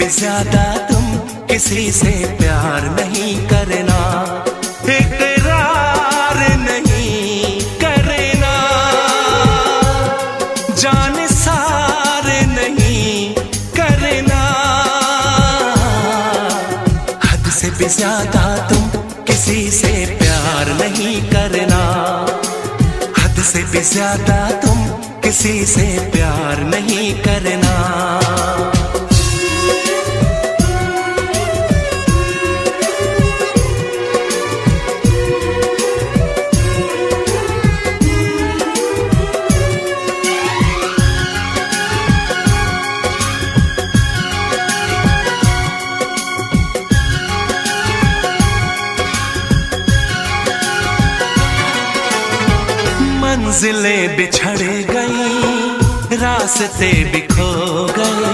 भी ज्यादा तुम किसी से प्यार नहीं करना, इकरार नहीं करना, जान सार नहीं करना। हद से भी ज्यादा तुम किसी से प्यार नहीं करना, हद से भी ज्यादा तुम किसी से प्यार नहीं करना। मंजिलें बिछड़ गई, रास्ते बिखो गए,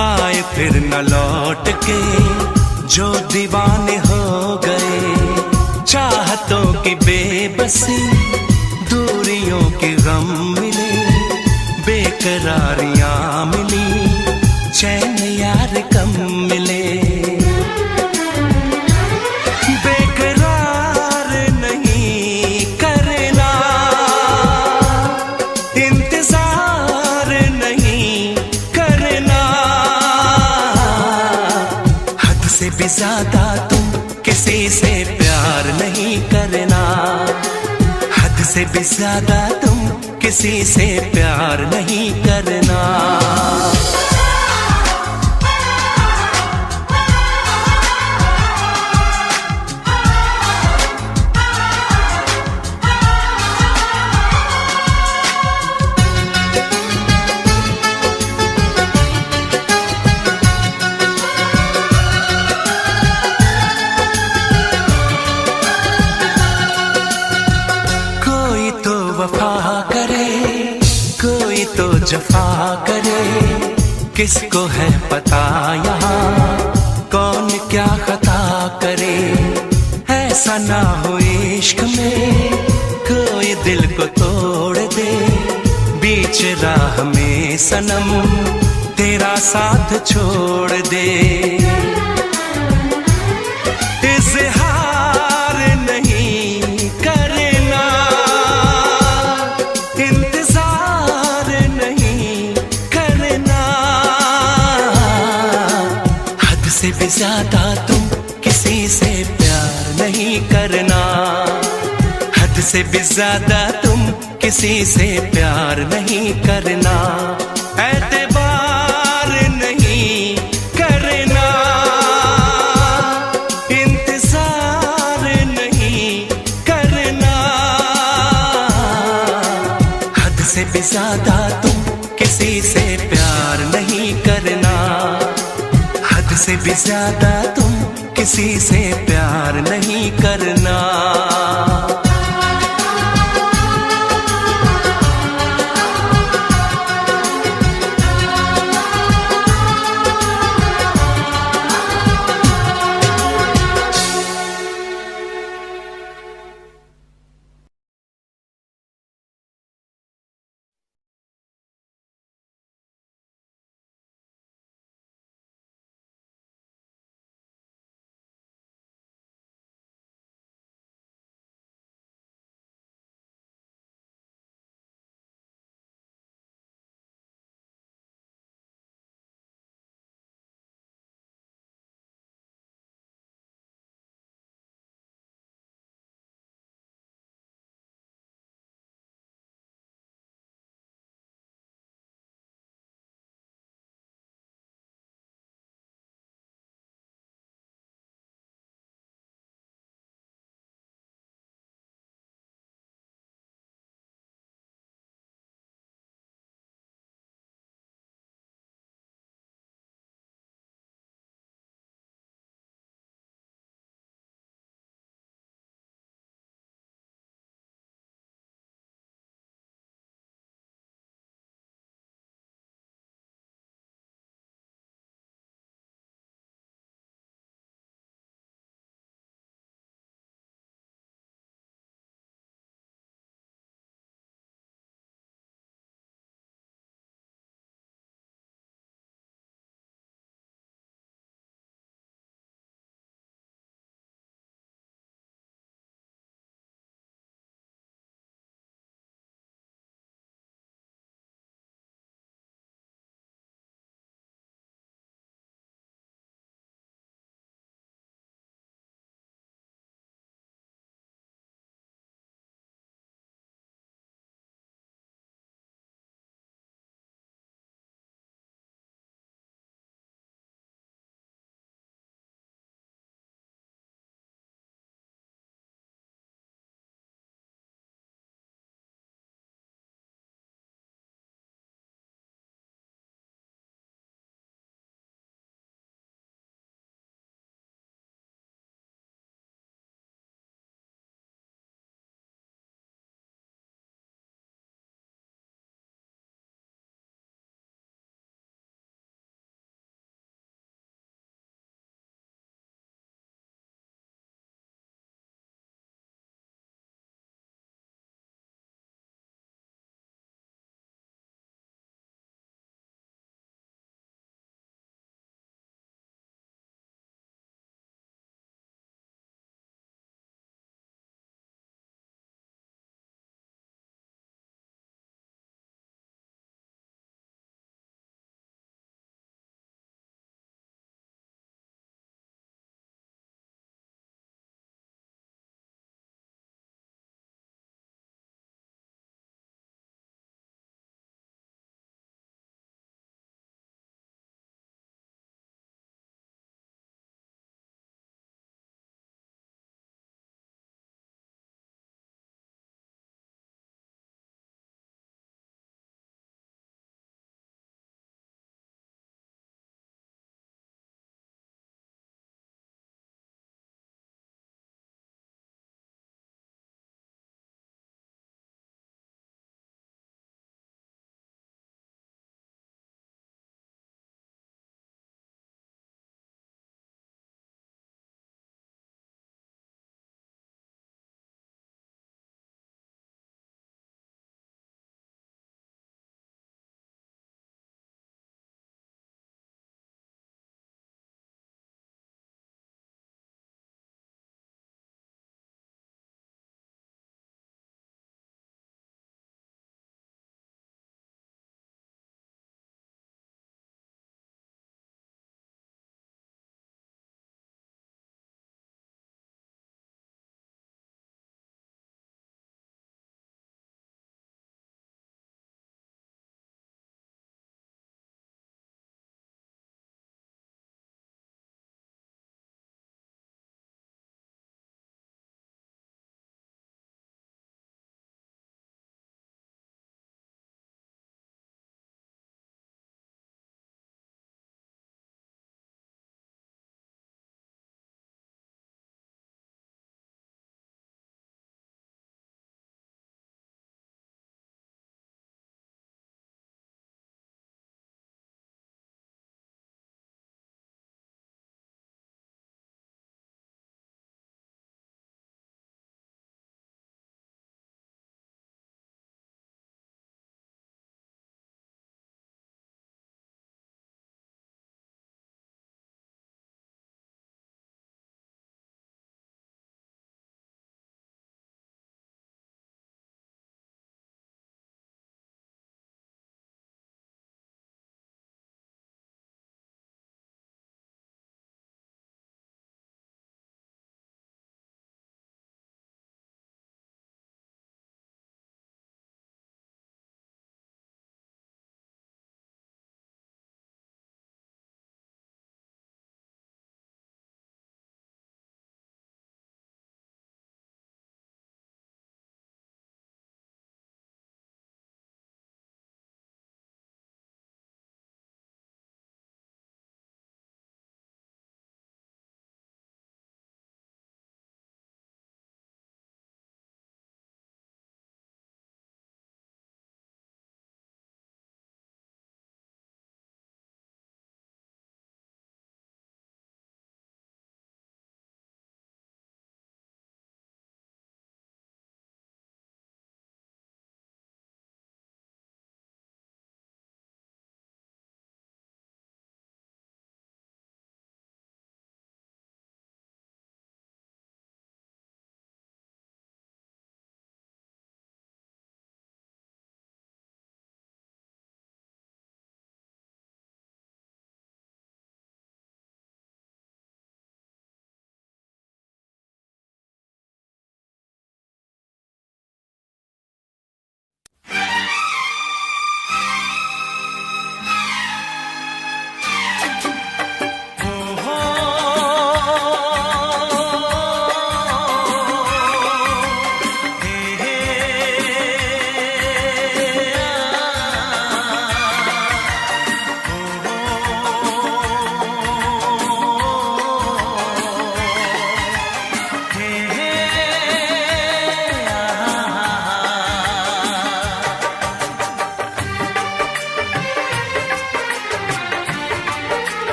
आए फिर न लौट के जो दीवाने हो गए। चाहतों की बेबसी, दूरियों के गम मिले, बेकरारियां मिली, चैन यार कम मिले। भी ज्यादा तुम किसी से प्यार नहीं करना, हद से भी ज्यादा तुम किसी से प्यार नहीं करना। वफा करे कोई तो जफा करे, किसको है पता यहाँ कौन क्या खता करे। ऐसा ना हो इश्क में कोई दिल को तोड़ दे, बीच राह में सनम तेरा साथ छोड़ दे। इज़हार नहीं करना, इंतजार नहीं करना, हद से भी ज्यादा तुम किसी से प्यार नहीं करना, हद से भी ज्यादा तुम किसी से प्यार नहीं करना। एतबार नहीं करना, इंतजार नहीं करना, हद से भी ज्यादा तुम किसी से प्यार नहीं करना, हद से भी ज्यादा तुम किसी से प्यार नहीं करना।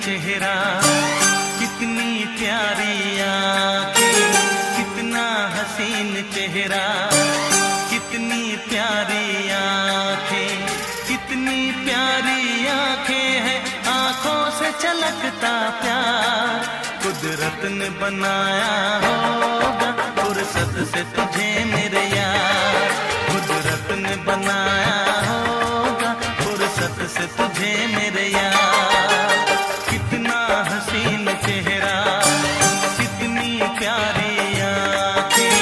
चेहरा, कितनी प्यारी आंखें, कितना हसीन चेहरा, कितनी प्यारी आंखें, कितनी प्यारी आंखें हैं, आंखों से छलकता प्यार। कुदरत ने बनाया होगा फुर्सत से तुझे मेरे यार, कुदरत ने बनाया होगा फुर्सत से तुझे मेरे यार। कितना हसीन चेहरा, कितनी प्यारी आंखें,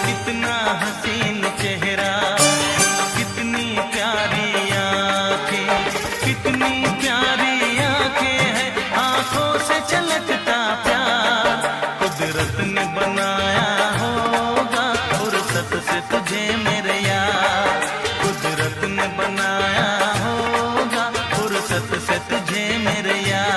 कितना हसीन चेहरा, कितनी प्यारी आंखें, कितनी प्यारी आंखें हैं, आंखों से छलकता प्यार। कुदरत ने बनाया होगा फुर्सत से तुझे मेरे यार, कुदरत ने बनाया होगा फुर्सत से तुझे मेरे यार।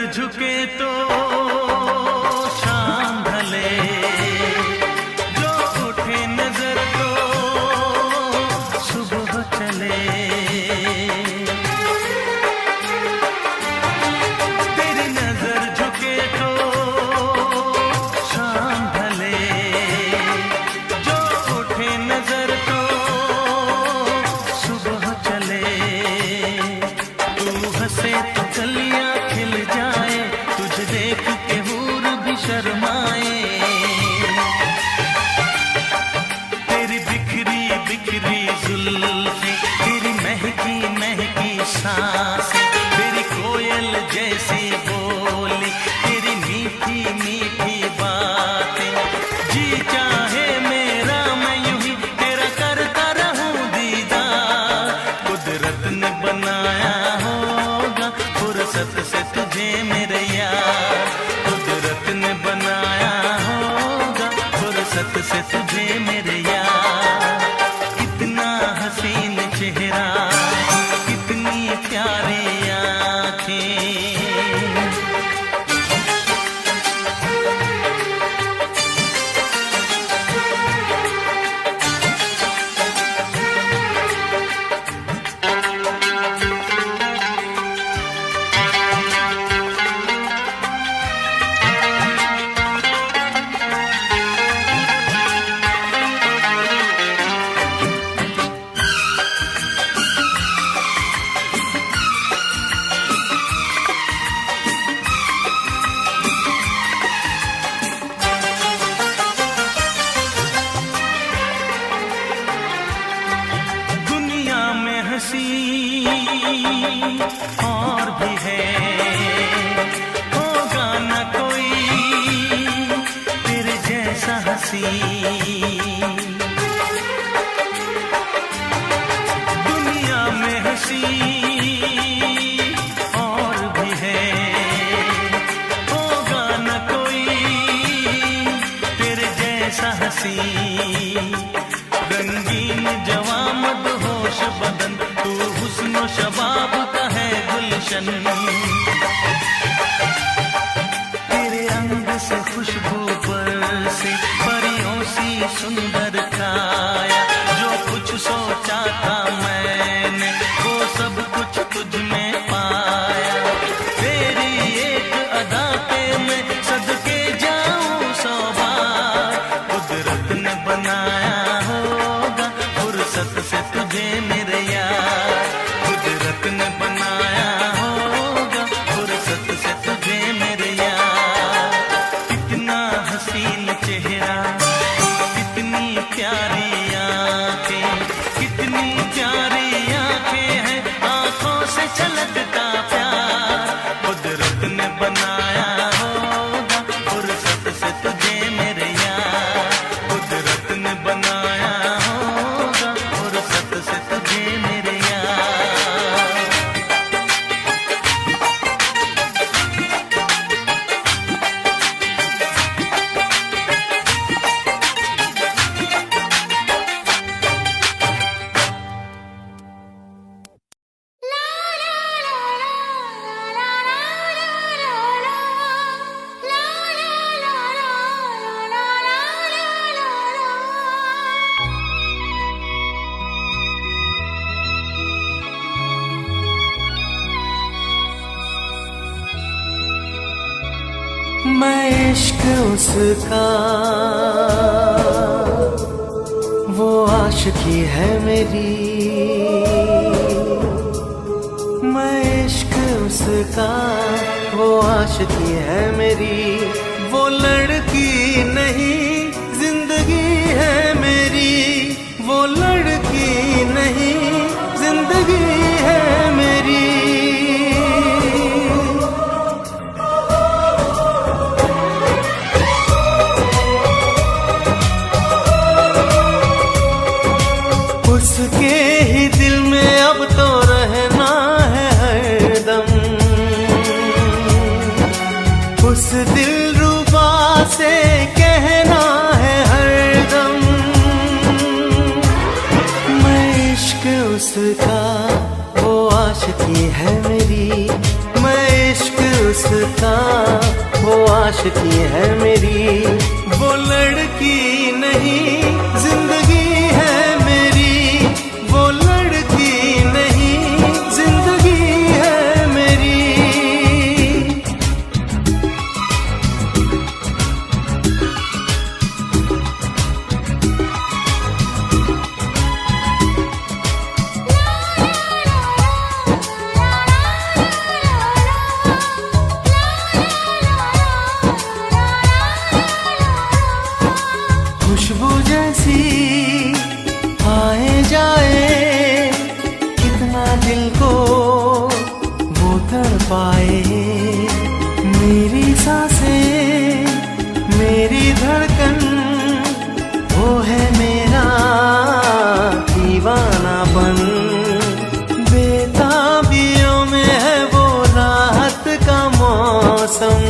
झुके तो शाम ढले, जो उठे नजर तो सुबह चले। तेरी नजर झुके तो शाम ढले, जो उठे नजर तो सुबह चले। तू हंसे तो कलियां खिल जाए, तुझे देख के हूर भी शर्माए। तेरी बिखरी बिखरी जुल्फें, तेरी महकी महकी सांसें, तेरी कोयल जैसी बोली, तेरी मीठी मीठी बातें। जी चाहे मेरा मैं यूं ही तेरा करता रहूं दीदार। कुदरत ने बनाया होगा फुर्सत से तुझे मेरे यार, कुदरत ने बनाया होगा फुर्सत से तुझे मेरे यार। कितना हसीन चेहरा, कितनी प्यारी आंखें। हंसी और भी है, होगा न कोई तेरे जैसा हंसी। दुनिया में हंसी और भी है, होगा न कोई तेरे जैसा हंसी। रंगीन जवां मदहोश बदन, तू हुस्न शबाब का है गुलशन। तेरे रंग से खुशबू बरसे, परियों सी सुंदर काया। जो कुछ सोचा था मैंने वो सब कुछ तुझ में पाया। तेरी एक अदा पे मैं सदके जाऊं 100 बार। कुदरत ने बनाया होगा फुर्सत से तुझे मेरे यार, कुदरत ने बनाया होगा फुर्सत से तुझे मेरे यार। कितना हसीन चेहरा, कितनी प्यारी आंखें, कितनी प्यारी आंखें हैं, आंखों से छलकता प्यार। कुदरत ने बनाया होगा फुर्सत से तुझे मेरे यार, कुदरत ने बनाया इश्क उसका वो आशिकी है मेरी, मैं इश्क उसका वो आशिकी है मेरी। वो लड़की नहीं जिंदगी है मेरी, वो लड़की नहीं जिंदगी है मेरी। उसके ही दिल में अब तो रहना है हरदम, उस दिलरुबा से कहना है हरदम। मैं इश्क उसका वो आशिकी है मेरी, मैं इश्क उसका वो आशिकी है मेरी। वो लड़की नहीं जिंदगी है मेरी, वो लड़की नहीं जिंदगी है मेरी। खुशबू जैसी आए जाए, कितना दिल को वो तड़पाए। मेरी सांसें मेरी धड़कन वो है मेरा दीवानापन। बेताबियों में है वो राहत का मौसम,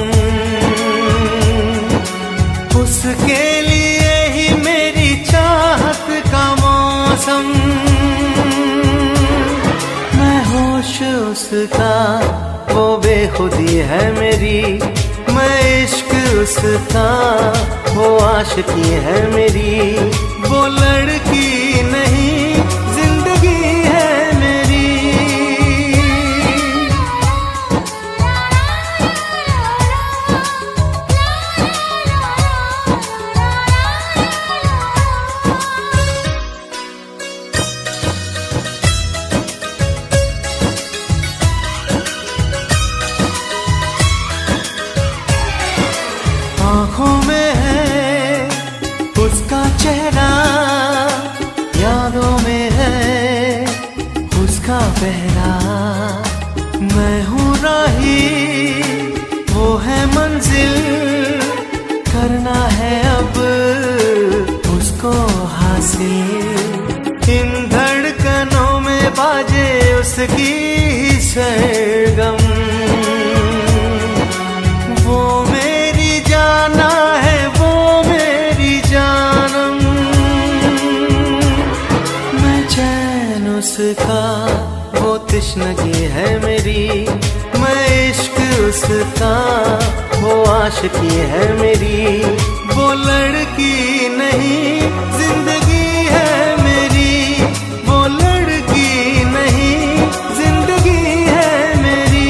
उसके लिए ही मेरी चाहत का मौसम। मैं होश उसका वो बेखुदी है मेरी, मैं इश्क उसका वो आशिकी है मेरी। वो लड़की नहीं जिंदगी है मेरी। आँखों में है उसका चेहरा, यादों में है उसका पहरा। मैं हूँ राही वो है मंजिल, करना है अब उसको हासिल। इन धड़कनों में बाजे उसकी ही सरगम, वो मेरी जाना है वो मेरी जानम। मैं चैन उसका वो तिश्नगी है मेरी, मैं इश्क उसका वो आशिकी है मेरी। वो लड़की नहीं जिंदगी है मेरी, वो लड़की नहीं जिंदगी है मेरी।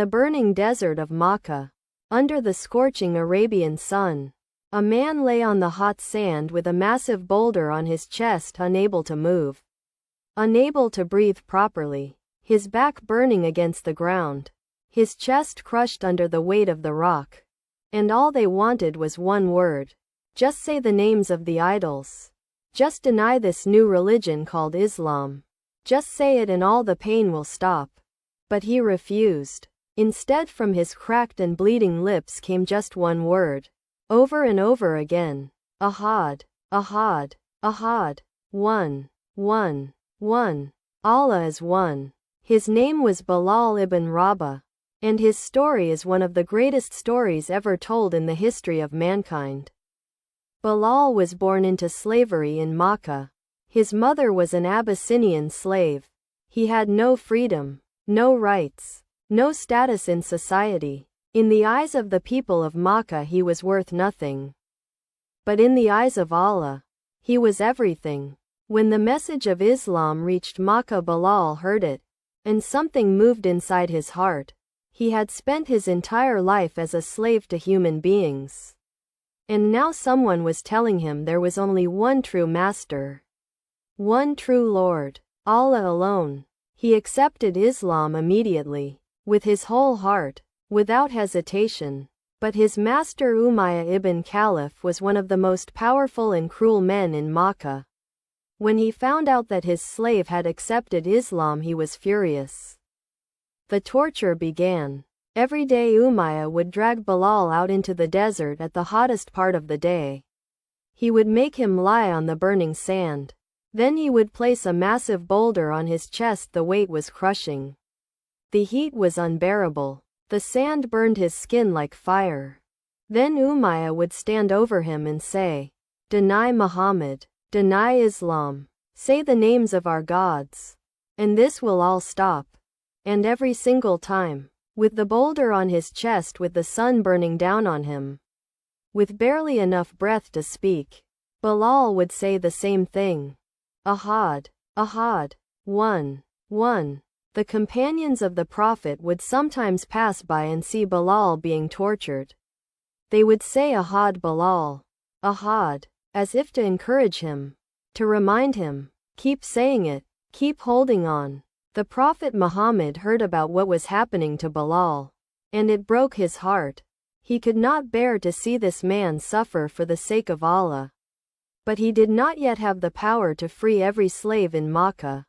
the burning desert of Makkah, under the scorching Arabian sun, a man lay on the hot sand with a massive boulder on his chest, unable to move, unable to breathe properly, his back burning against the ground, his chest crushed under the weight of the rock. And all they wanted was one word. Just say the names of the idols. Just deny this new religion called Islam. Just say it and all the pain will stop. But he refused. Instead, from his cracked and bleeding lips came just one word. Over and over again. Ahad, Ahad, Ahad. One, one, one. Allah is one. His name was Bilal ibn Rabah. And his story is one of the greatest stories ever told in the history of mankind. Bilal was born into slavery in Makkah. His mother was an Abyssinian slave. He had no freedom, no rights, no status in society. In the eyes of the people of Makkah he was worth nothing. But in the eyes of Allah, he was everything. When the message of Islam reached Makkah, Bilal heard it, and something moved inside his heart. He had spent his entire life as a slave to human beings. And now someone was telling him there was only one true master. One true Lord. Allah alone. He accepted Islam immediately, with his whole heart, without hesitation. But his master Umayyah ibn Khalaf was one of the most powerful and cruel men in Makkah. When he found out that his slave had accepted Islam, he was furious. The torture began. Every day Umayyah would drag Bilal out into the desert at the hottest part of the day. He would make him lie on the burning sand. Then he would place a massive boulder on his chest. The weight was crushing. The heat was unbearable. The sand burned his skin like fire. Then Umayyah would stand over him and say, "Deny Muhammad. Deny Islam. Say the names of our gods. And this will all stop." And every single time, with the boulder on his chest, with the sun burning down on him, with barely enough breath to speak, Bilal would say the same thing. Ahad, Ahad, one, one. The companions of the Prophet would sometimes pass by and see Bilal being tortured. They would say, "Ahad Bilal, Ahad," as if to encourage him, to remind him, "Keep saying it, keep holding on." The Prophet Muhammad heard about what was happening to Bilal, and it broke his heart. He could not bear to see this man suffer for the sake of Allah. But he did not yet have the power to free every slave in Makkah.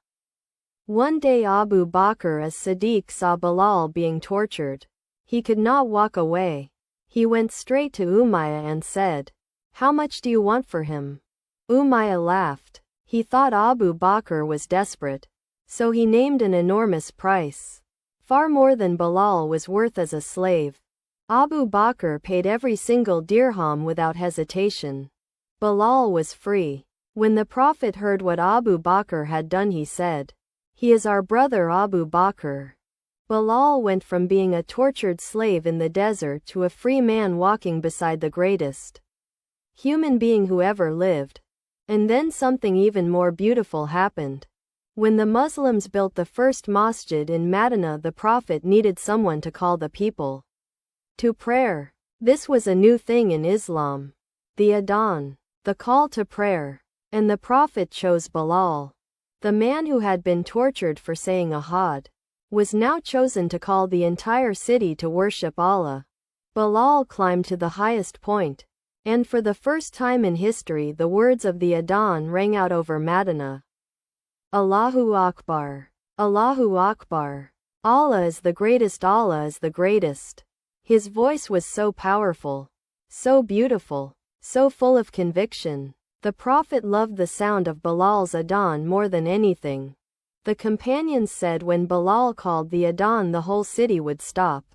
One day Abu Bakr as-Siddiq saw Bilal being tortured. He could not walk away. He went straight to Umayyah and said, "How much do you want for him?" Umayyah laughed. He thought Abu Bakr was desperate. So he named an enormous price, far more than Bilal was worth as a slave. Abu Bakr paid every single dirham without hesitation. Bilal was free. When the Prophet heard what Abu Bakr had done, he said, "He is our brother Abu Bakr." Bilal went from being a tortured slave in the desert to a free man walking beside the greatest human being who ever lived. And then something even more beautiful happened. When the Muslims built the first masjid in Medina, the Prophet needed someone to call the people to prayer. This was a new thing in Islam. The Adhan, the call to prayer. And the Prophet chose Bilal. The man who had been tortured for saying Ahad was now chosen to call the entire city to worship Allah. Bilal climbed to the highest point, and for the first time in history the words of the Adhan rang out over Medina. Allahu Akbar. Allahu Akbar. Allah is the greatest, Allah is the greatest. His voice was so powerful, so beautiful, so full of conviction. The Prophet loved the sound of Bilal's Adhan more than anything. The companions said when Bilal called the Adhan, the whole city would stop.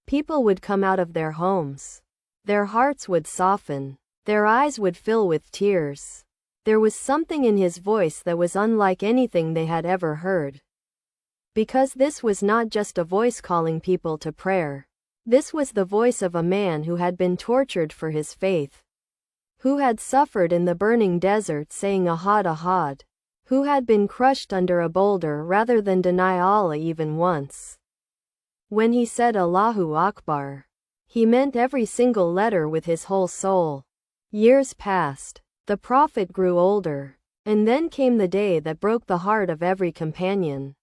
People would come out of their homes. Their hearts would soften. Their eyes would fill with tears. There was something in his voice that was unlike anything they had ever heard. Because this was not just a voice calling people to prayer. This was the voice of a man who had been tortured for his faith, who had suffered in the burning desert saying Ahad Ahad, who had been crushed under a boulder rather than deny Allah even once. When he said Allahu Akbar, he meant every single letter with his whole soul. Years passed. The Prophet grew older. And then came the day that broke the heart of every companion.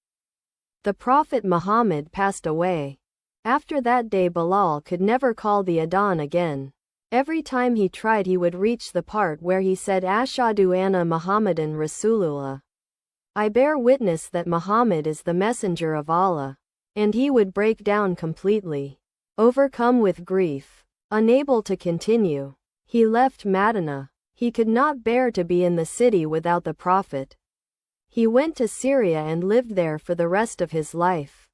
The Prophet Muhammad passed away. After that day Bilal could never call the adhan again. Every time he tried he would reach the part where he said Ashhadu anna Muhammadan Rasulullah. I bear witness that Muhammad is the messenger of Allah. And he would break down completely. Overcome with grief. Unable to continue. He left Medina. He could not bear to be in the city without the Prophet. He went to Syria and lived there for the rest of his life.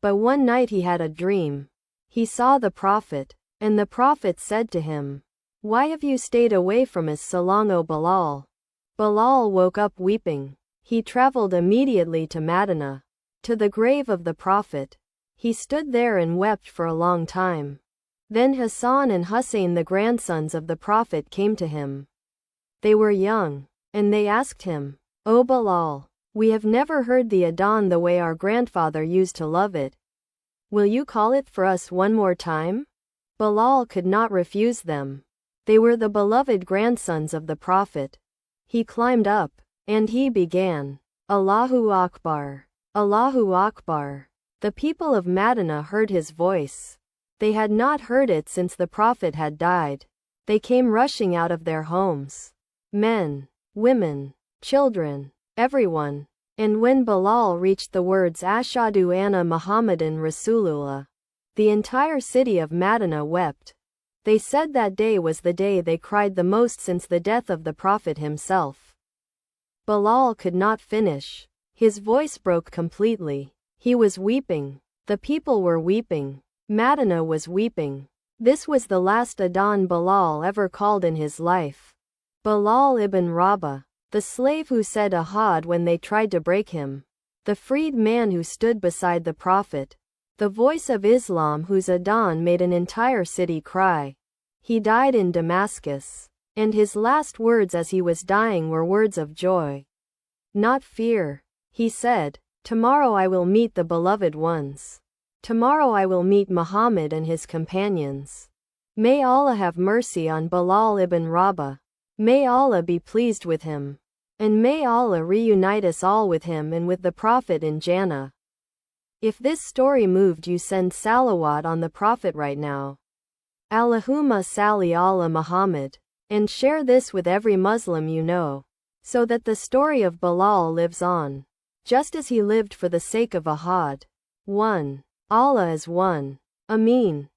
But one night he had a dream. He saw the Prophet. And the Prophet said to him, "Why have you stayed away from us so long, O Bilal?" Bilal woke up weeping. He traveled immediately to Medina, to the grave of the Prophet. He stood there and wept for a long time. Then Hassan and Hussein, the grandsons of the Prophet, came to him. They were young, and they asked him, "O Bilal, we have never heard the adhan the way our grandfather used to love it. Will you call it for us one more time?" Bilal could not refuse them. They were the beloved grandsons of the Prophet. He climbed up, and he began, "Allahu Akbar, Allahu Akbar." The people of Medina heard his voice. They had not heard it since the Prophet had died. They came rushing out of their homes. Men, women, children, everyone. And when Bilal reached the words Ashhadu anna Muhammadan Rasulullah, the entire city of Medina wept. They said that day was the day they cried the most since the death of the Prophet himself. Bilal could not finish. His voice broke completely. He was weeping. The people were weeping. Medina was weeping. This was the last adhan Bilal ever called in his life. Bilal ibn Rabah, the slave who said Ahad when they tried to break him. The freed man who stood beside the Prophet. The voice of Islam whose adhan made an entire city cry. He died in Damascus. And his last words as he was dying were words of joy. Not fear. He said, "Tomorrow I will meet the beloved ones. Tomorrow I will meet Muhammad and his companions." May Allah have mercy on Bilal ibn Rabah. May Allah be pleased with him. And may Allah reunite us all with him and with the Prophet in Jannah. If this story moved you, send salawat on the Prophet right now. Allahumma salli ala Muhammad. And share this with every Muslim you know, so that the story of Bilal lives on, just as he lived for the sake of Ahad. 1. Allah is one. Ameen.